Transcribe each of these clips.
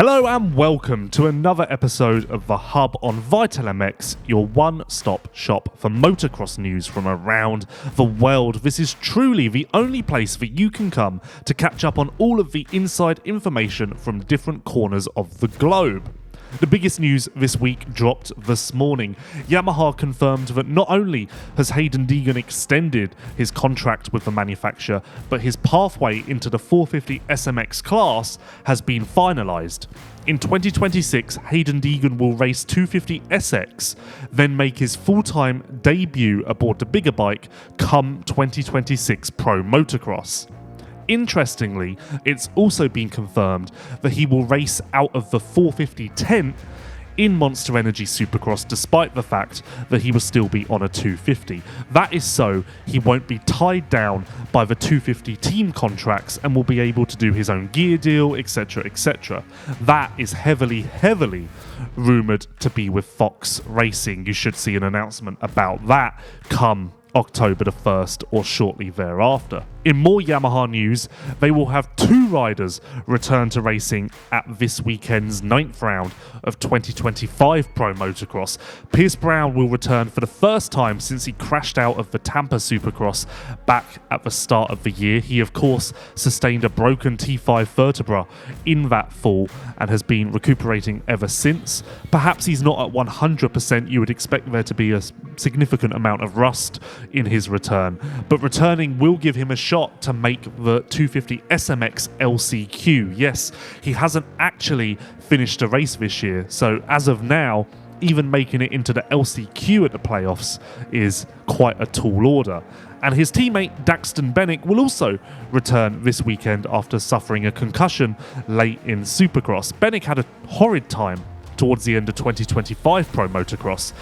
Hello and welcome to another episode of The Hub on Vital MX, your one-stop shop for motocross news from around the world. This is truly the only place that you can come to catch up on all of the inside information from different corners of the globe. The biggest news this week dropped this morning. Yamaha confirmed that not only has Hayden Deegan extended his contract with the manufacturer, but his pathway into the 450 SMX class has been finalised. In 2026, Hayden Deegan will race 250 SX, then make his full-time debut aboard the bigger bike come 2026 Pro Motocross. Interestingly, it's also been confirmed that he will race out of the 450 tent in Monster Energy Supercross, despite the fact that he will still be on a 250. That is so he won't be tied down by the 250 team contracts and will be able to do his own gear deal, etc, etc. That is heavily rumoured to be with Fox Racing. You should see an announcement about that come October the 1st or shortly thereafter. In more Yamaha news, they will have two riders return to racing at this weekend's 9th round of 2025 Pro Motocross. Pierce Brown will return for the first time since he crashed out of the Tampa Supercross back at the start of the year. He, of course, sustained a broken T5 vertebra in that fall and has been recuperating ever since. Perhaps he's not at 100%. You would expect there to be a significant amount of rust in his return, but returning will give him a shot to make the 250 SMX LCQ. Yes, he hasn't actually finished a race this year, so as of now, even making it into the LCQ at the playoffs is quite a tall order. And his teammate Daxton Bennick will also return this weekend after suffering a concussion late in Supercross. Bennick had a horrid time towards the end of 2025 Pro Motocross,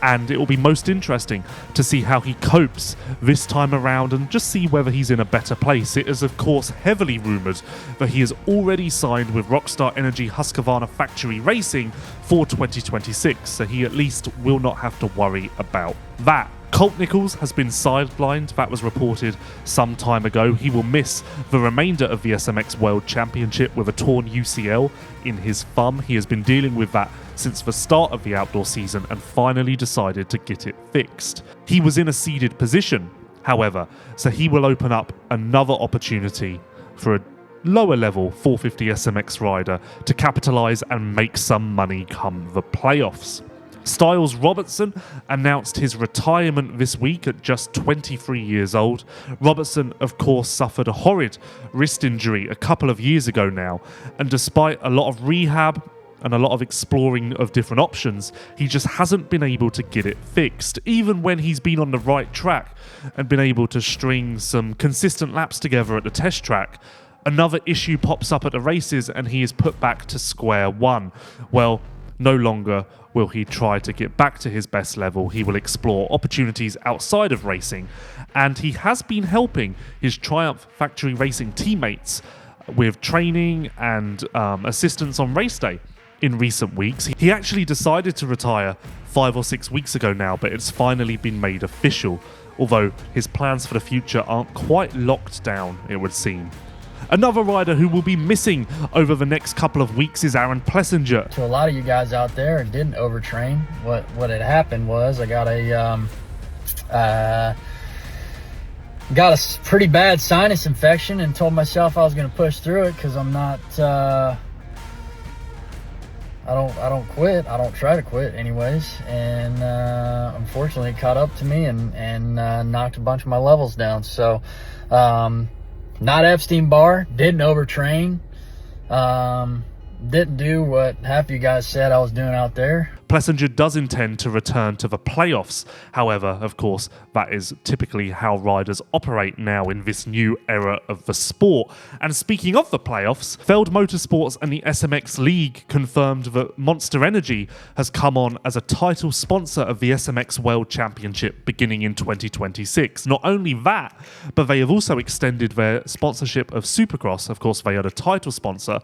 and it will be most interesting to see how he copes this time around and just see whether he's in a better place. It is, of course, heavily rumoured that he has already signed with Rockstar Energy Husqvarna Factory Racing for 2026, so he at least will not have to worry about that. Colt Nichols has been sidelined. That was reported some time ago. He will miss the remainder of the SMX World Championship with a torn UCL in his thumb. He has been dealing with that since the start of the outdoor season and finally decided to get it fixed. He was in a seeded position, however, so he will open up another opportunity for a lower level 450 SMX rider to capitalise and make some money come the playoffs. Stilez Robertson announced his retirement this week at just 23 years old. Robertson, of course, suffered a horrid wrist injury a couple of years ago now, and despite a lot of rehab and a lot of exploring of different options, he just hasn't been able to get it fixed, even when he's been on the right track and been able to string some consistent laps together at the test track. Another issue pops up at the races and he is put back to square one. Well, no longer will he try to get back to his best level. He will explore opportunities outside of racing, and he has been helping his Triumph Factory Racing teammates with training and assistance on race day in recent weeks. He actually decided to retire 5 or 6 weeks ago now, but it's finally been made official, although his plans for the future aren't quite locked down, it would seem. Another rider who will be missing over the next couple of weeks is Aaron Plesinger. To a lot of you guys out there and didn't overtrain, what had happened was I got a pretty bad sinus infection and told myself I was going to push through it because I'm not I don't quit. I don't try to quit anyways, and unfortunately it caught up to me and knocked a bunch of my levels down. So not Epstein-Barr, didn't overtrain, didn't do what half you guys said I was doing out there. Plesinger does intend to return to the playoffs. However, of course, that is typically how riders operate now in this new era of the sport. And speaking of the playoffs, Feld Motorsports and the SMX League confirmed that Monster Energy has come on as a title sponsor of the SMX World Championship beginning in 2026. Not only that, but they have also extended their sponsorship of Supercross. Of course, they are the title sponsor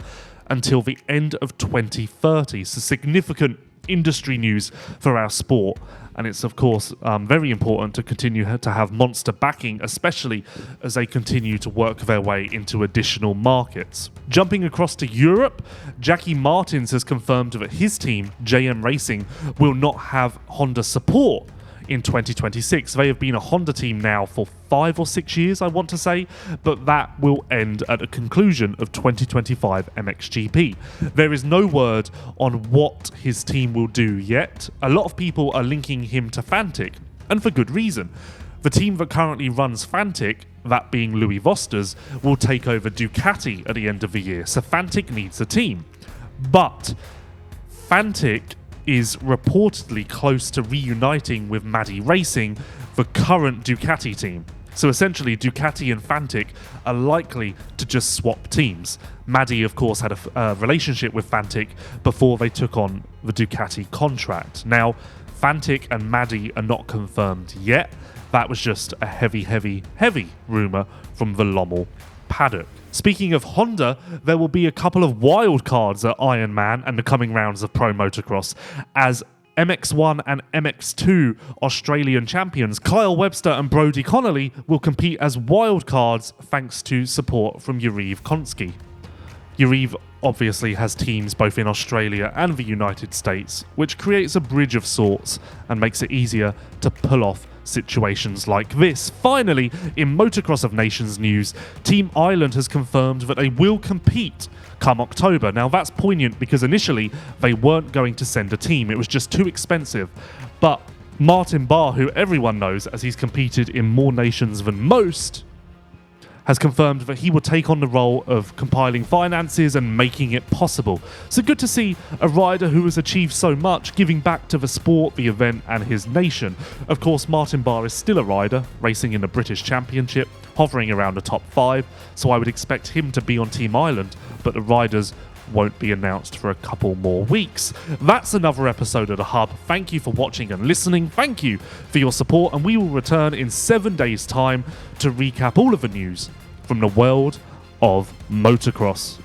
until the end of 2030. So significant industry news for our sport. And it's, of course, very important to continue to have Monster backing, especially as they continue to work their way into additional markets. Jumping across to Europe, Jackie Martins has confirmed that his team, JM Racing, will not have Honda support in 2026. They have been a Honda team now for 5 or 6 years, I want to say, but that will end at the conclusion of 2025 MXGP. There is no word on what his team will do yet. A lot of people are linking him to Fantic, and for good reason. The team that currently runs Fantic, that being Louis Vosters, will take over Ducati at the end of the year, so Fantic needs a team. But Fantic is reportedly close to reuniting with Maddie Racing, the current Ducati team. So essentially, Ducati and Fantic are likely to just swap teams. Maddie, of course, had a relationship with Fantic before they took on the Ducati contract. Now, Fantic and Maddie are not confirmed yet. That was just a heavy rumour from the Lommel paddock. Speaking of Honda, there will be a couple of wildcards at Ironman and the coming rounds of Pro Motocross, as MX1 and MX2 Australian champions Kyle Webster and Brodie Connolly will compete as wildcards thanks to support from Yariv Konski. Yariv obviously has teams both in Australia and the United States, which creates a bridge of sorts and makes it easier to pull off situations like this. Finally, in Motocross of Nations news, Team Iceland has confirmed that they will compete come October. Now that's poignant because initially they weren't going to send a team, it was just too expensive, but Martin Barr, who everyone knows as he's competed in more nations than most, has confirmed that he will take on the role of compiling finances and making it possible. So good to see a rider who has achieved so much giving back to the sport, the event and his nation. Of course, Martin Barr is still a rider, racing in the British Championship, hovering around the top 5, so I would expect him to be on Team Iceland, but the riders won't be announced for a couple more weeks. That's another episode of The Hub. Thank you for watching and listening. Thank you for your support, and we will return in 7 days' time to recap all of the news from the world of motocross.